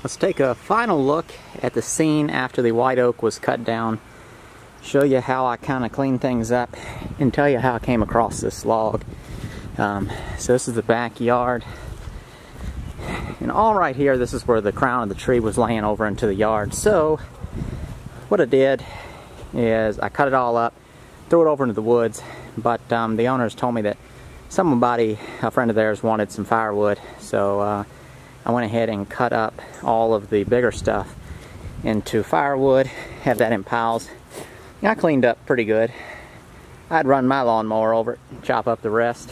Let's take a final look at the scene after the white oak was cut down, show you how I kind of cleaned things up, and tell you how I came across this log. So this is the backyard, and all right here, this is where the crown of the tree was laying over into the yard. So what I did is I cut it all up, threw it over into the woods, but the owners told me that somebody, a friend of theirs, wanted some firewood, so I went ahead and cut up all of the bigger stuff into firewood, have that in piles. I cleaned up pretty good. I'd run my lawnmower over it, chop up the rest.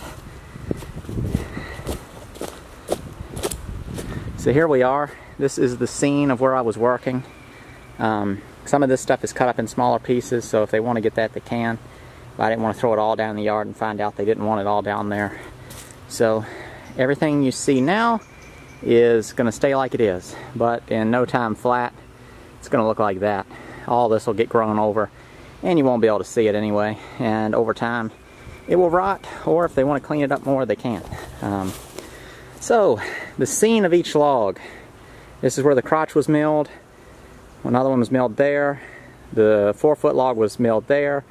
So here we are. This is the scene of where I was working. Some of this stuff is cut up in smaller pieces, so if they want to get that, they can. But I didn't want to throw it all down the yard and find out they didn't want it all down there. So everything you see now is going to stay like it is, but in no time flat, it's going to look like that. All this will get grown over, and you won't be able to see it anyway. And over time, it will rot, or if they want to clean it up more, they can. So, the scene of each log. This is where the crotch was milled. Another one was milled there. The 4-foot log was milled there.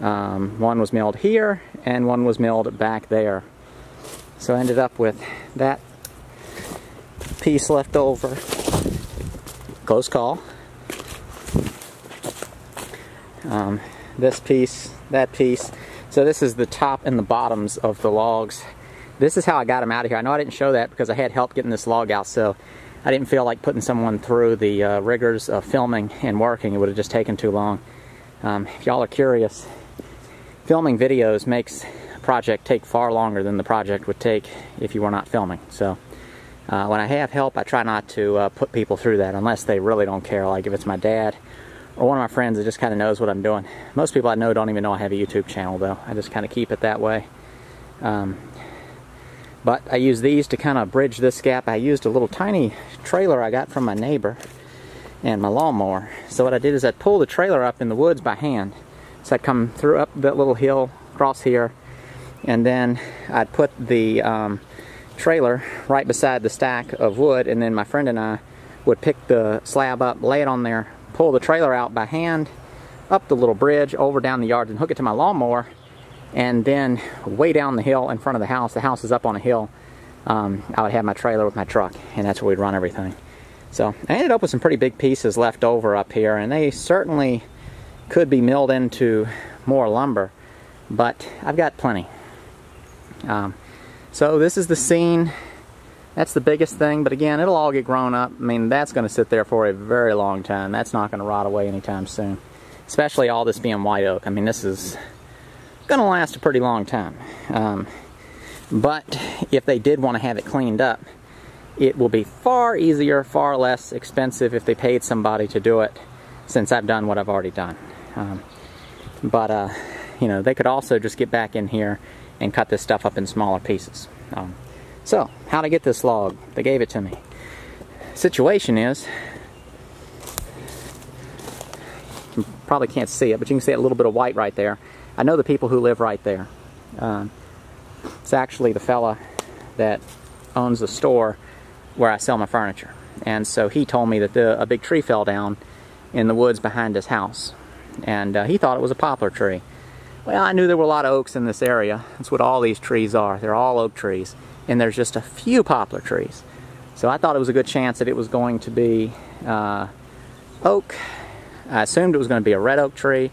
One was milled here, and one was milled back there. So I ended up with that piece left over. Close call. This piece, that piece. So this is the top and the bottoms of the logs. This is how I got them out of here. I know I didn't show that because I had help getting this log out, so I didn't feel like putting someone through the rigors of filming and working. It would have just taken too long. If y'all are curious, filming videos makes a project take far longer than the project would take if you were not filming. So when I have help, I try not to put people through that unless they really don't care, like if it's my dad or one of my friends that just kind of knows what I'm doing. Most people I know don't even know I have a YouTube channel, though. I just kind of keep it that way. But I use these to kind of bridge this gap. I used a little tiny trailer I got from my neighbor and my lawnmower. So what I did is I pulled the trailer up in the woods by hand. So I'd come through up that little hill, across here, and then I'd put the trailer right beside the stack of wood, and then my friend and I would pick the slab up, lay it on there, pull the trailer out by hand, up the little bridge, over down the yard, and hook it to my lawnmower, and then way down the hill in front of the house is up on a hill, I would have my trailer with my truck, and that's where we'd run everything. So I ended up with some pretty big pieces left over up here, and they certainly could be milled into more lumber, but I've got plenty. So this is the scene. That's the biggest thing, but again, it'll all get grown up. I mean, that's going to sit there for a very long time. That's not going to rot away anytime soon, especially all this being white oak. I mean, this is going to last a pretty long time. But if they did want to have it cleaned up, it will be far easier, far less expensive if they paid somebody to do it, since I've done what I've already done. You know, they could also just get back in here and cut this stuff up in smaller pieces. So, how to get this log? They gave it to me. Situation is, you probably can't see it, but you can see a little bit of white right there. I know the people who live right there. It's actually the fella that owns the store where I sell my furniture. And so he told me that a big tree fell down in the woods behind his house. And he thought it was a poplar tree. Well, I knew there were a lot of oaks in this area. That's what all these trees are. They're all oak trees. And there's just a few poplar trees. So I thought it was a good chance that it was going to be oak. I assumed it was going to be a red oak tree.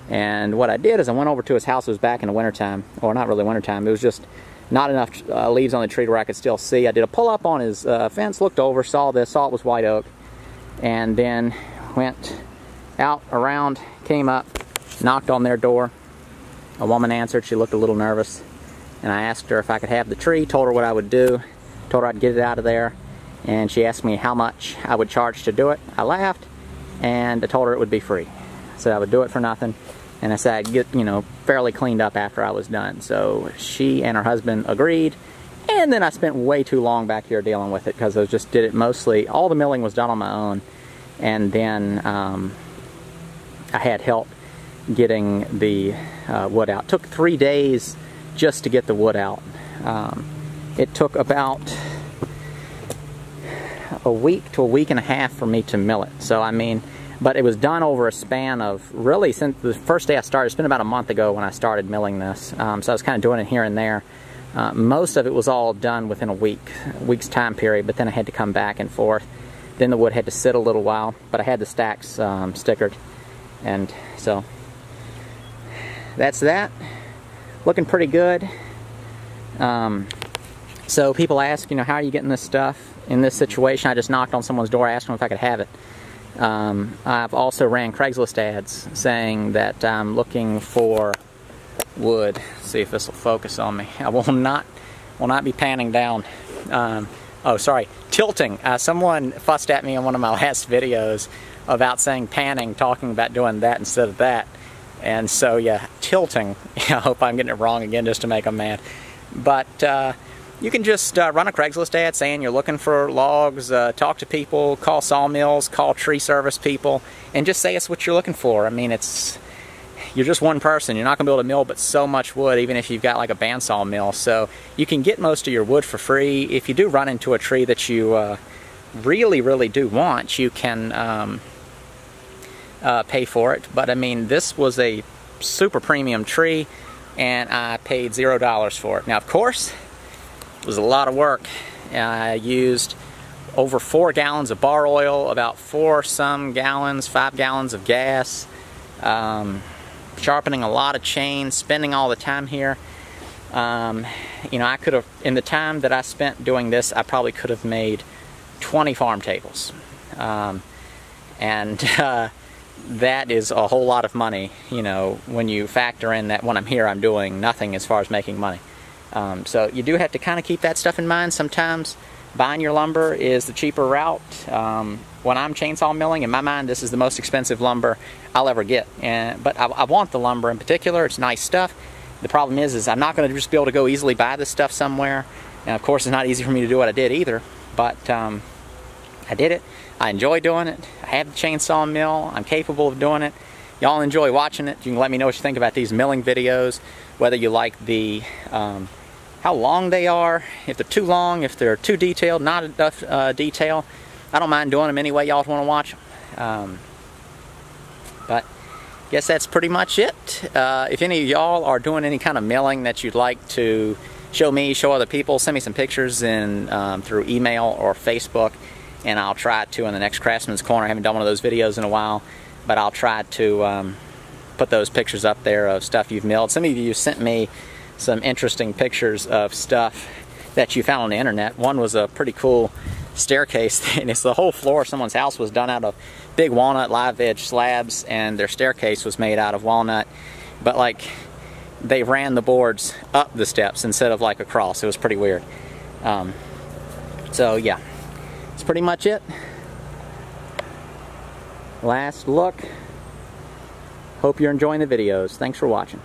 And what I did is I went over to his house. It was back in the wintertime. Or not really wintertime. It was just not enough leaves on the tree where I could still see. I did a pull-up on his fence, looked over, saw this, saw it was white oak. And then went out, around, came up, knocked on their door. A woman answered. She looked a little nervous. And I asked her if I could have the tree, told her what I would do, told her I'd get it out of there, and she asked me how much I would charge to do it. I laughed, and I told her it would be free. I said I would do it for nothing, and I said I'd get, you know, fairly cleaned up after I was done. So she and her husband agreed, and then I spent way too long back here dealing with it, because I just did it mostly, all the milling was done on my own, and then I had help getting the wood out. It took 3 days just to get the wood out. It took about a week to a week and a half for me to mill it. So I mean, but it was done over a span of, really, since the first day I started. It's been about a month ago when I started milling this. So I was kind of doing it here and there. Most of it was all done within a week's time period, but then I had to come back and forth. Then the wood had to sit a little while, but I had the stacks stickered. And so that's that. Looking pretty good. So people ask, you know, how are you getting this stuff in this situation? I just knocked on someone's door, asked them if I could have it. I've also ran Craigslist ads saying that I'm looking for wood. Let's see if this will focus on me. I will not be panning down. Oh, sorry, tilting. Someone fussed at me in one of my last videos about saying panning, talking about doing that instead of that. And so, yeah, tilting. I hope I'm getting it wrong again just to make them mad. But you can just run a Craigslist ad saying you're looking for logs, talk to people, call sawmills, call tree service people, and just say it's what you're looking for. I mean, you're just one person. You're not going to be able to mill but so much wood, even if you've got like a bandsaw mill. So you can get most of your wood for free. If you do run into a tree that you really, really do want, you can pay for it. But I mean, this was a super premium tree, and I paid $0 for it. Now, of course, it was a lot of work. I used over 4 gallons of bar oil, about 5 gallons of gas, sharpening a lot of chains, spending all the time here. You know, I could have, in the time that I spent doing this, I probably could have made 20 farm tables. That is a whole lot of money, you know, when you factor in that when I'm here I'm doing nothing as far as making money. So you do have to kind of keep that stuff in mind. Sometimes buying your lumber is the cheaper route. When I'm chainsaw milling, in my mind, this is the most expensive lumber I'll ever get. But I want the lumber in particular. It's nice stuff. The problem is I'm not going to just be able to go easily buy this stuff somewhere. And of course, it's not easy for me to do what I did either. But I did it. I enjoy doing it. I have the chainsaw mill. I'm capable of doing it. Y'all enjoy watching it. You can let me know what you think about these milling videos, whether you like the how long they are, if they're too long, if they're too detailed, not enough detail. I don't mind doing them any way y'all want to watch them. But I guess that's pretty much it. If any of y'all are doing any kind of milling that you'd like to show me, show other people, send me some pictures through email or Facebook, and I'll try to in the next Craftsman's Corner. I haven't done one of those videos in a while, but I'll try to put those pictures up there of stuff you've milled. Some of you sent me some interesting pictures of stuff that you found on the internet. One was a pretty cool staircase, and it's the whole floor of someone's house was done out of big walnut live edge slabs, and their staircase was made out of walnut, but like they ran the boards up the steps instead of like across. It was pretty weird. So yeah, that's pretty much it. Last look. Hope you're enjoying the videos. Thanks for watching.